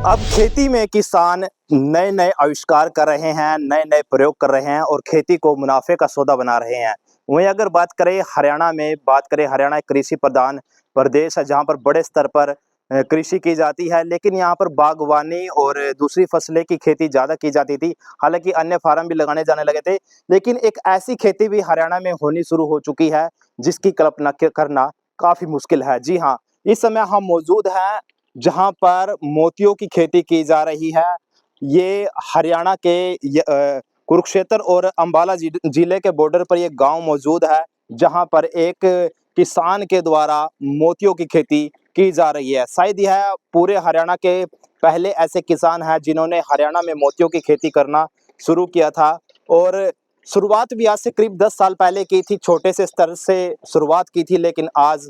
अब खेती में किसान नए नए आविष्कार कर रहे हैं, नए नए प्रयोग कर रहे हैं और खेती को मुनाफे का सौदा बना रहे हैं। वहीं अगर बात करें, हरियाणा एक कृषि प्रधान प्रदेश है जहां पर बड़े स्तर पर कृषि की जाती है, लेकिन यहां पर बागवानी और दूसरी फसलें की खेती ज़्यादा की जाती थी। हालांकि अन्य फार्म भी लगाने जाने लगे थे, लेकिन एक ऐसी खेती भी हरियाणा में होनी शुरू हो चुकी है जिसकी कल्पना करना काफ़ी मुश्किल है। जी हाँ, इस समय हम मौजूद हैं जहाँ पर मोतियों की खेती की जा रही है। ये हरियाणा के कुरुक्षेत्र और अम्बाला जिले के बॉर्डर पर ये गाँव मौजूद है, जहाँ पर एक किसान के द्वारा मोतियों की खेती की जा रही है। शायद यह पूरे हरियाणा के पहले ऐसे किसान हैं जिन्होंने हरियाणा में मोतियों की खेती करना शुरू किया था और शुरुआत भी आज से करीब 10 साल पहले की थी, छोटे से स्तर से शुरुआत की थी, लेकिन आज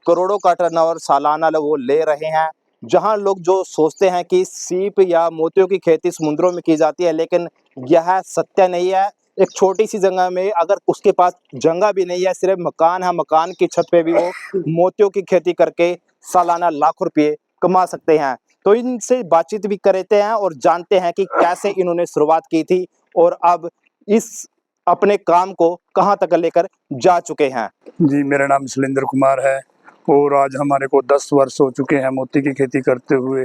करोड़ों का टर्नओवर सालाना वो ले रहे हैं। जहां लोग जो सोचते हैं कि सीप या मोतियों की खेती समुद्रों में की जाती है, लेकिन यह सत्य नहीं है। एक छोटी सी जगह में अगर उसके पास जगह भी नहीं है, सिर्फ मकान है, मकान की छत पे भी वो मोतियों की खेती करके सालाना लाखों रुपये कमा सकते हैं। तो इनसे बातचीत भी करते हैं और जानते हैं कि कैसे इन्होंने शुरुआत की थी और अब इस अपने काम को कहाँ तक लेकर जा चुके हैं। जी, मेरा नाम शैलेंद्र कुमार है और आज हमारे को 10 वर्ष हो चुके हैं मोती की खेती करते हुए।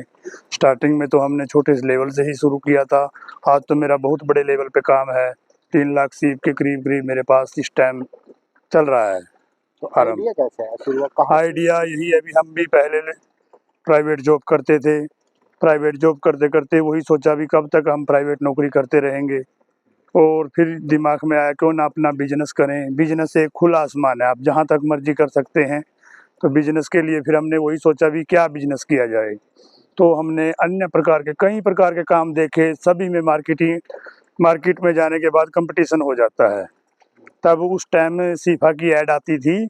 स्टार्टिंग में तो हमने छोटे लेवल से ही शुरू किया था। आज तो मेरा बहुत बड़े लेवल पे काम है। 3 लाख सीप के करीब करीब मेरे पास इस टाइम चल रहा है। तो आइडिया कैसे है, शुरुआत कहाँ से? आइडिया यही है, अभी हम भी पहले प्राइवेट जॉब करते थे। प्राइवेट जॉब करते करते वही सोचा भी कब तक हम प्राइवेट नौकरी करते रहेंगे, और फिर दिमाग में आया क्यों ना अपना बिजनेस करें। बिजनेस एक खुला आसमान है, आप जहाँ तक मर्जी कर सकते हैं। तो बिजनेस के लिए फिर हमने वही सोचा भी क्या बिजनेस किया जाए। तो हमने अन्य प्रकार के कई प्रकार के काम देखे, सभी में मार्केट में जाने के बाद कंपटीशन हो जाता है। तब उस टाइम सीफा की ऐड आती थी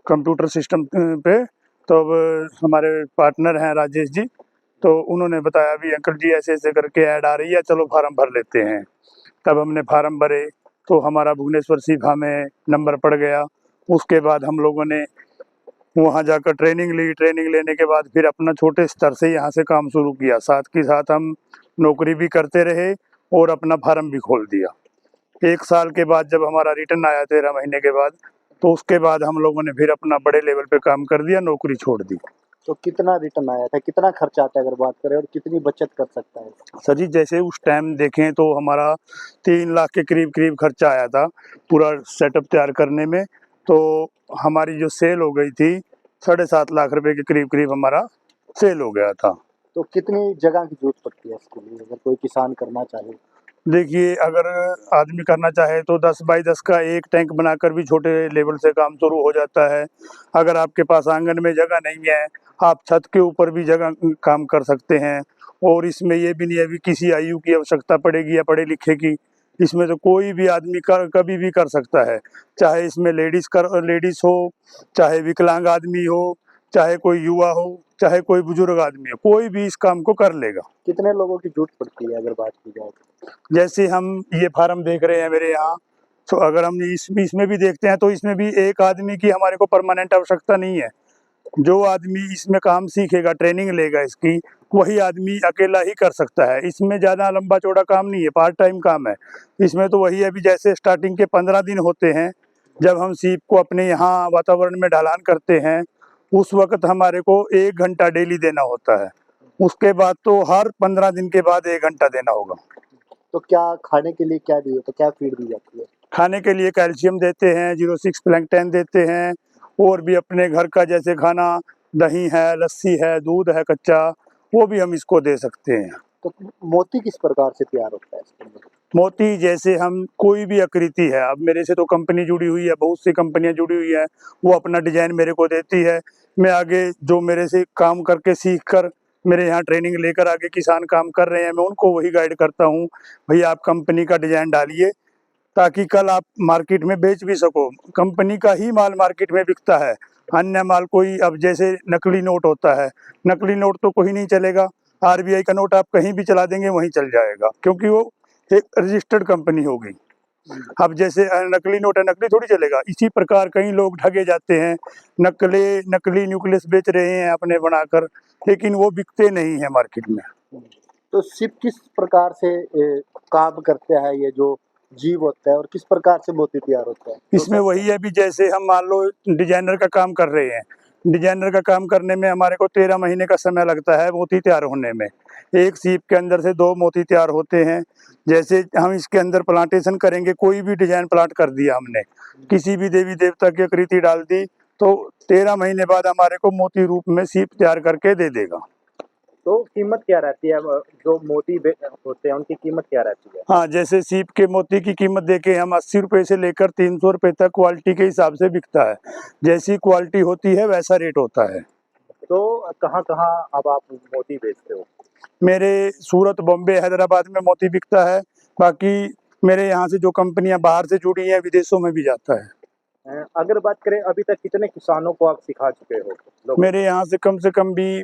कंप्यूटर सिस्टम पे। तो अब हमारे पार्टनर हैं राजेश जी, तो उन्होंने बताया भी अंकल जी ऐसे ऐसे करके ऐड आ रही है, चलो फार्म भर लेते हैं। तब हमने फार्म भरे तो हमारा भुवनेश्वर सीफा में नंबर पड़ गया। उसके बाद हम लोगों ने वहाँ जाकर ट्रेनिंग ली। ट्रेनिंग लेने के बाद फिर अपना छोटे स्तर से यहाँ से काम शुरू किया। साथ के साथ हम नौकरी भी करते रहे और अपना फार्म भी खोल दिया। 1 साल के बाद जब हमारा रिटर्न आया 13 महीने के बाद, तो उसके बाद हम लोगों ने फिर अपना बड़े लेवल पे काम कर दिया, नौकरी छोड़ दी। तो कितना रिटर्न आया था, कितना खर्चा आता है अगर बात करें, और कितनी बचत कर सकता है? सर जी, जैसे उस टाइम देखें तो हमारा 3 लाख के करीब करीब खर्चा आया था पूरा सेटअप तैयार करने में। तो हमारी जो सेल हो गई थी 7.5 लाख रुपए के करीब करीब हमारा सेल हो गया था। तो कितनी जगह की जरूरत पड़ती है इसके लिए, अगर कोई किसान करना चाहे? देखिए, अगर आदमी करना चाहे तो 10 बाई 10 का एक टैंक बनाकर भी छोटे लेवल से काम शुरू हो जाता है। अगर आपके पास आंगन में जगह नहीं है, आप छत के ऊपर भी जगह काम कर सकते हैं। और इसमें ये भी नहीं है कि किसी आयु की आवश्यकता पड़ेगी या पढ़े लिखे की। इसमें तो कोई भी आदमी कभी भी कर सकता है, चाहे इसमें लेडीज़ हो, चाहे विकलांग आदमी हो, चाहे कोई युवा हो, चाहे कोई बुजुर्ग आदमी हो, कोई भी इस काम को कर लेगा। कितने लोगों की जरूरत पड़ती है अगर बात की जाए तो? जैसे हम ये फार्म देख रहे हैं मेरे यहाँ, तो अगर हम इसमें भी देखते हैं तो इसमें भी एक आदमी की हमारे को परमानेंट आवश्यकता नहीं है। जो आदमी इसमें काम सीखेगा, ट्रेनिंग लेगा इसकी, वही आदमी अकेला ही कर सकता है। इसमें ज़्यादा लंबा चौड़ा काम नहीं है, पार्ट टाइम काम है। इसमें तो वही है, अभी जैसे स्टार्टिंग के 15 दिन होते हैं जब हम सीप को अपने यहाँ वातावरण में ढलान करते हैं, उस वक्त हमारे को 1 घंटा डेली देना होता है। उसके बाद तो हर 15 दिन के बाद 1 घंटा देना होगा। तो क्या खाने के लिए क्या दिए, तो क्या फीड दी जाती है? खाने के लिए कैल्शियम देते हैं, 06 प्लैंकटन देते हैं, और भी अपने घर का जैसे खाना, दही है, लस्सी है, दूध है कच्चा, वो भी हम इसको दे सकते हैं। तो मोती किस प्रकार से तैयार होता है इसके अंदर? मोती जैसे हम कोई भी आकृति है, अब मेरे से तो कंपनी जुड़ी हुई है, बहुत सी कंपनियां जुड़ी हुई है, वो अपना डिजाइन मेरे को देती है। मैं आगे जो मेरे से काम करके सीख कर मेरे यहाँ ट्रेनिंग लेकर आगे किसान काम कर रहे हैं, मैं उनको वही गाइड करता हूँ, भैया आप कंपनी का डिजाइन डालिए ताकि कल आप मार्केट में बेच भी सको। कंपनी का ही माल मार्केट में बिकता है, अन्य माल कोई, अब जैसे नकली नोट होता है, नकली नोट तो कोई नहीं चलेगा। आरबीआई का नोट आप कहीं भी चला देंगे वहीं चल जाएगा, क्योंकि वो एक रजिस्टर्ड कंपनी हो गई। अब जैसे नकली नोट है, नकली थोड़ी चलेगा। इसी प्रकार कई लोग ठगे जाते हैं, नकली न्यूक्लियस बेच रहे हैं अपने बनाकर, लेकिन वो बिकते नहीं है मार्केट में। तो सीप किस प्रकार से काम करते हैं, ये जो जीव होता है, और किस प्रकार से मोती तैयार होता है? इसमें वही है भी, जैसे हम मान लो डिजाइनर का काम कर रहे हैं, डिजाइनर का काम करने में हमारे को 13 महीने का समय लगता है मोती तैयार होने में। एक सीप के अंदर से 2 मोती तैयार होते हैं। जैसे हम इसके अंदर प्लांटेशन करेंगे, कोई भी डिजाइन प्लांट कर दिया हमने, किसी भी देवी देवता की आकृति डाल दी, तो 13 महीने बाद हमारे को मोती रूप में सीप तैयार करके दे देगा। तो कीमत क्या रहती है, जो मोती होते हैं उनकी कीमत क्या रहती है? हाँ, जैसे सीप के मोती की कीमत देके हम 80 रुपए से लेकर 300 रुपए तक क्वालिटी के हिसाब से बिकता है। जैसी क्वालिटी होती है वैसा रेट होता है। तो कहाँ कहाँ अब आप मोती बेचते हो? मेरे सूरत, बॉम्बे, हैदराबाद में मोती बिकता है। बाकी मेरे यहाँ से जो कंपनियां बाहर से जुड़ी हैं, विदेशों में भी जाता है। अगर बात करें अभी तक कितने किसानों को आप सिखा चुके हो लोगों? मेरे यहाँ से कम भी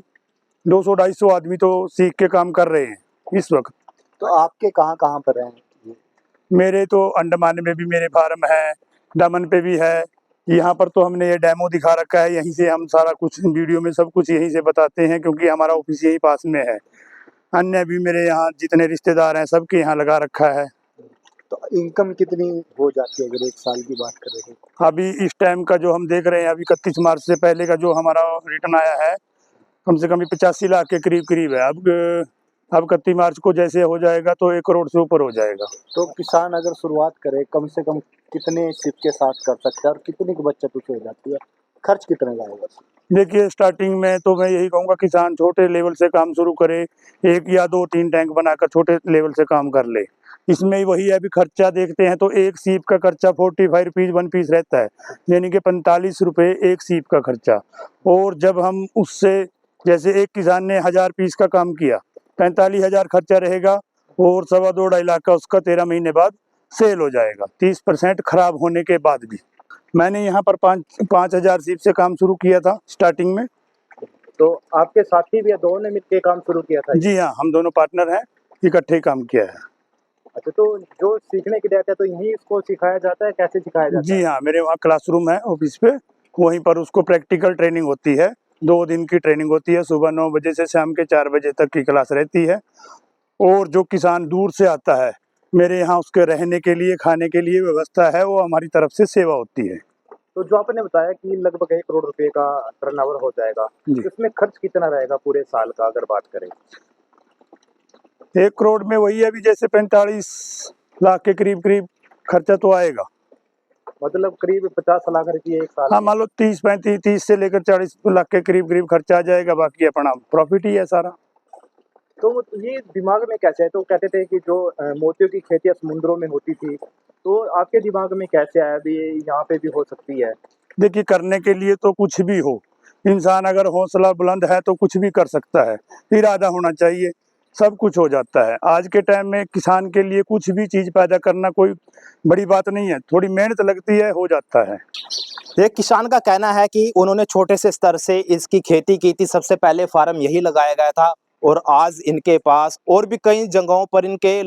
200-250 आदमी तो सीख के काम कर रहे हैं इस वक्त। तो आपके कहाँ कहाँ पर हैं? मेरे तो अंडमान में भी मेरे फार्म है, दमन पे भी है। यहाँ पर तो हमने ये डेमो दिखा रखा है, यहीं से हम सारा कुछ वीडियो में सब कुछ यहीं से बताते हैं, क्योंकि हमारा ऑफिस यही पास में है। अन्य भी मेरे यहाँ जितने रिश्तेदार हैं सबके यहाँ लगा रखा है। तो इनकम कितनी हो जाती है अगर एक साल की बात करें तो? अभी इस टाइम का जो हम देख रहे हैं, अभी 31 मार्च से पहले का जो हमारा रिटर्न आया है, कम से कम 85 लाख के करीब करीब है। अब 31 मार्च को जैसे हो जाएगा तो 1 करोड़ से ऊपर हो जाएगा। तो किसान अगर शुरुआत करे, कम से कम कितने सीप के साथ कर सकता है और कितनी की बचत उसे हो जाती है? खर्च कितने लगेगा? देखिए, स्टार्टिंग में तो मैं यही कहूँगा किसान छोटे लेवल से काम शुरू करे, 1 या 2-3 टैंक बनाकर छोटे लेवल से काम कर ले। इसमें वही है, अभी खर्चा देखते हैं तो एक सीप का खर्चा 45 रुपीज़ 1 पीस रहता है, यानी कि 45 रुपये एक सीप का खर्चा। और जब हम उससे, जैसे एक किसान ने 1000 पीस का काम किया, 45,000 खर्चा रहेगा, और 2.25 लाख का उसका 13 महीने बाद सेल हो जाएगा, 30% खराब होने के बाद भी। मैंने यहाँ पर 5,000 सीप से काम शुरू किया था स्टार्टिंग में। तो आपके साथी भी दोनों ने मिलकर काम शुरू किया था? जी हाँ, हम दोनों पार्टनर हैं, इकट्ठे काम किया है। अच्छा, तो जो सीखने की रहता है तो यहीं इसको सिखाया जाता है, कैसे सिखाया जाता है? जी हाँ, मेरे वहाँ क्लासरूम है ऑफिस पे, वहीं पर उसको प्रैक्टिकल ट्रेनिंग होती है। 2 दिन की ट्रेनिंग होती है, सुबह 9 बजे से शाम के 4 बजे तक की क्लास रहती है। और जो किसान दूर से आता है, मेरे यहाँ उसके रहने के लिए, खाने के लिए व्यवस्था है, वो हमारी तरफ से सेवा होती है। तो जो आपने बताया कि लगभग 1 करोड़ रुपए का टर्नओवर हो जाएगा, इसमें खर्च कितना रहेगा पूरे साल का अगर बात करें? 1 करोड़ में वही है, अभी जैसे 45 लाख के करीब करीब खर्चा तो आएगा। मतलब करीब 50 लाख रुपये एक साल? हाँ, मान लो 30 से लेकर 40 लाख के करीब करीब खर्चा आ जाएगा, बाकी अपना प्रॉफिट ही है सारा। तो ये दिमाग में कैसे है? तो कहते थे कि जो मोतियों की खेती समुद्रों में होती थी, तो आपके दिमाग में कैसे आया भी ये यहाँ पे भी हो सकती है? देखिए, करने के लिए तो कुछ भी हो, इंसान अगर हौसला बुलंद है तो कुछ भी कर सकता है, इरादा होना चाहिए, सब कुछ हो जाता है। आज के टाइम में किसान के लिए कुछ भी चीज़ पैदा करना कोई बड़ी बात नहीं है, थोड़ी मेहनत लगती है, हो जाता है। एक किसान का कहना है कि उन्होंने छोटे से स्तर से इसकी खेती की थी, सबसे पहले फार्म यही लगाया गया था, और आज इनके पास और भी कई जगहों पर इनके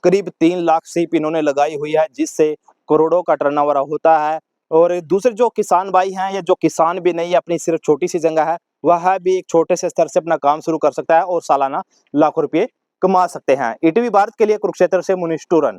करीब 3 लाख सीप इन्होंने लगाई हुई है, जिससे करोड़ों का टर्नओवर होता है। और दूसरे जो किसान भाई हैं, या जो किसान भी नहीं है, अपनी सिर्फ छोटी सी जगह है, वह भी एक छोटे से स्तर से अपना काम शुरू कर सकता है और सालाना लाखों रुपये कमा सकते हैं। ईटीवी भारत के लिए कुरुक्षेत्र से मुनीश टूरन।